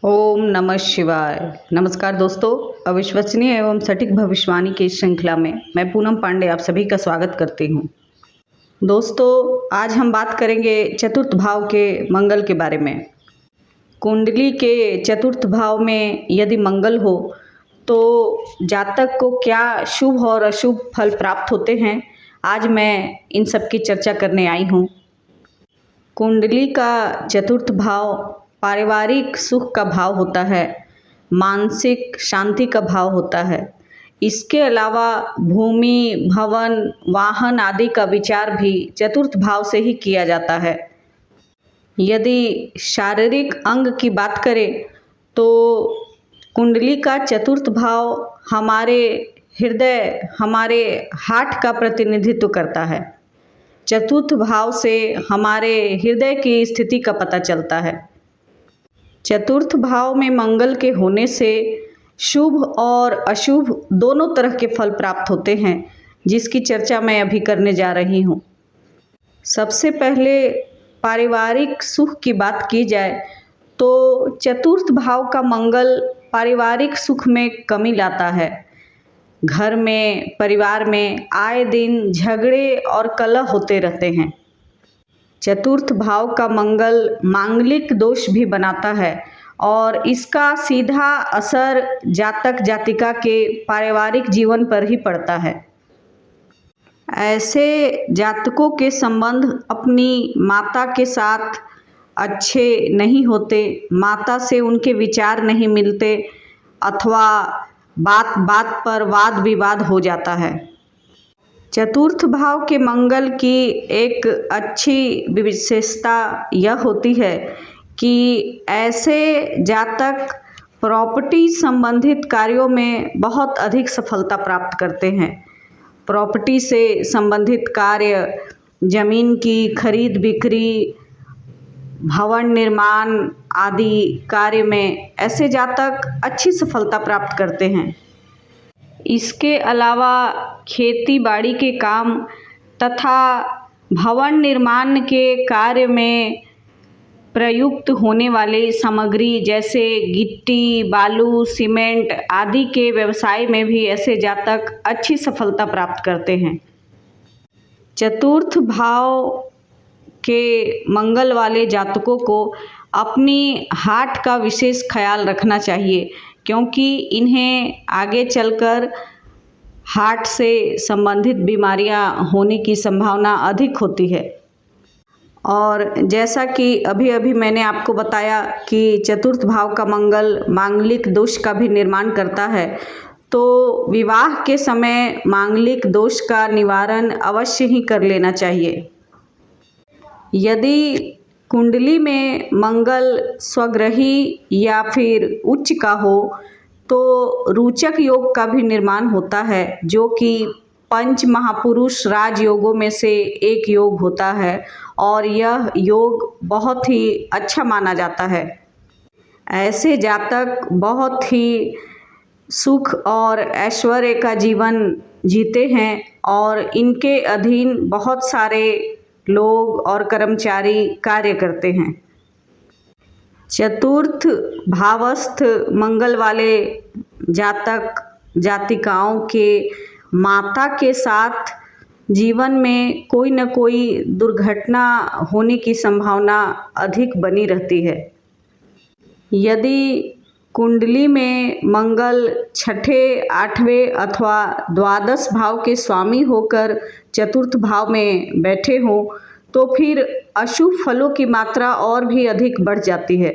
ओम नमः शिवाय। नमस्कार दोस्तों, अविश्वसनीय एवं सटीक भविष्यवाणी की इस श्रृंखला में मैं पूनम पांडे आप सभी का स्वागत करती हूँ। दोस्तों, आज हम बात करेंगे चतुर्थ भाव के मंगल के बारे में। कुंडली के चतुर्थ भाव में यदि मंगल हो तो जातक को क्या शुभ और अशुभ फल प्राप्त होते हैं, आज मैं इन सब की चर्चा करने आई हूँ। कुंडली का चतुर्थ भाव पारिवारिक सुख का भाव होता है, मानसिक शांति का भाव होता है। इसके अलावा भूमि, भवन, वाहन आदि का विचार भी चतुर्थ भाव से ही किया जाता है। यदि शारीरिक अंग की बात करें तो कुंडली का चतुर्थ भाव हमारे हृदय, हमारे हार्ट का प्रतिनिधित्व करता है। चतुर्थ भाव से हमारे हृदय की स्थिति का पता चलता है। चतुर्थ भाव में मंगल के होने से शुभ और अशुभ दोनों तरह के फल प्राप्त होते हैं, जिसकी चर्चा मैं अभी करने जा रही हूँ। सबसे पहले पारिवारिक सुख की बात की जाए तो चतुर्थ भाव का मंगल पारिवारिक सुख में कमी लाता है। घर में, परिवार में आए दिन झगड़े और कलह होते रहते हैं। चतुर्थ भाव का मंगल मांगलिक दोष भी बनाता है और इसका सीधा असर जातक जातिका के पारिवारिक जीवन पर ही पड़ता है। ऐसे जातकों के संबंध अपनी माता के साथ अच्छे नहीं होते, माता से उनके विचार नहीं मिलते अथवा बात बात पर वाद विवाद हो जाता है। चतुर्थ भाव के मंगल की एक अच्छी विशेषता यह होती है कि ऐसे जातक प्रॉपर्टी संबंधित कार्यों में बहुत अधिक सफलता प्राप्त करते हैं। प्रॉपर्टी से संबंधित कार्य, जमीन की खरीद बिक्री, भवन निर्माण आदि कार्य में ऐसे जातक अच्छी सफलता प्राप्त करते हैं। इसके अलावा खेती बाड़ी के काम तथा भवन निर्माण के कार्य में प्रयुक्त होने वाली सामग्री जैसे गिट्टी, बालू, सीमेंट आदि के व्यवसाय में भी ऐसे जातक अच्छी सफलता प्राप्त करते हैं। चतुर्थ भाव के मंगल वाले जातकों को अपनी हार्ट का विशेष ख्याल रखना चाहिए, क्योंकि इन्हें आगे चलकर हार्ट से संबंधित बीमारियां होने की संभावना अधिक होती है। और जैसा कि अभी मैंने आपको बताया कि चतुर्थ भाव का मंगल मांगलिक दोष का भी निर्माण करता है, तो विवाह के समय मांगलिक दोष का निवारण अवश्य ही कर लेना चाहिए। यदि कुंडली में मंगल स्वग्रही या फिर उच्च का हो तो रोचक योग का भी निर्माण होता है, जो कि पंच महापुरुष राजयोगों में से एक योग होता है और यह योग बहुत ही अच्छा माना जाता है। ऐसे जातक बहुत ही सुख और ऐश्वर्य का जीवन जीते हैं और इनके अधीन बहुत सारे लोग और कर्मचारी कार्य करते हैं। चतुर्थ भावस्थ मंगल वाले जातक जातिकाओं के माता के साथ जीवन में कोई न कोई दुर्घटना होने की संभावना अधिक बनी रहती है। यदि कुंडली में मंगल छठे, आठवें अथवा द्वादश भाव के स्वामी होकर चतुर्थ भाव में बैठे हों तो फिर अशुभ फलों की मात्रा और भी अधिक बढ़ जाती है।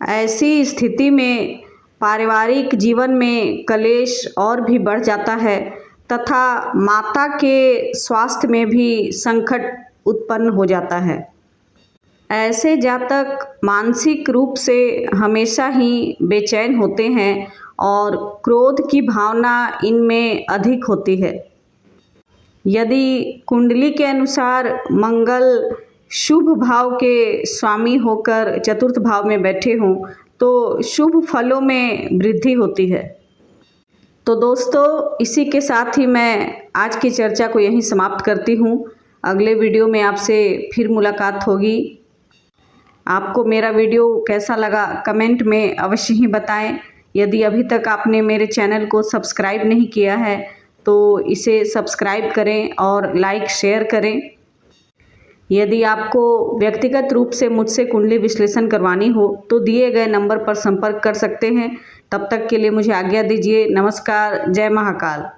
ऐसी स्थिति में पारिवारिक जीवन में कलेश और भी बढ़ जाता है तथा माता के स्वास्थ्य में भी संकट उत्पन्न हो जाता है। ऐसे जातक मानसिक रूप से हमेशा ही बेचैन होते हैं और क्रोध की भावना इनमें अधिक होती है। यदि कुंडली के अनुसार मंगल शुभ भाव के स्वामी होकर चतुर्थ भाव में बैठे हों तो शुभ फलों में वृद्धि होती है। तो दोस्तों, इसी के साथ ही मैं आज की चर्चा को यहीं समाप्त करती हूँ। अगले वीडियो में आपसे फिर मुलाकात होगी। आपको मेरा वीडियो कैसा लगा कमेंट में अवश्य ही बताएं। यदि अभी तक आपने मेरे चैनल को सब्सक्राइब नहीं किया है तो इसे सब्सक्राइब करें और लाइक शेयर करें। यदि आपको व्यक्तिगत रूप से मुझसे कुंडली विश्लेषण करवानी हो तो दिए गए नंबर पर संपर्क कर सकते हैं। तब तक के लिए मुझे आज्ञा दीजिए। नमस्कार। जय महाकाल।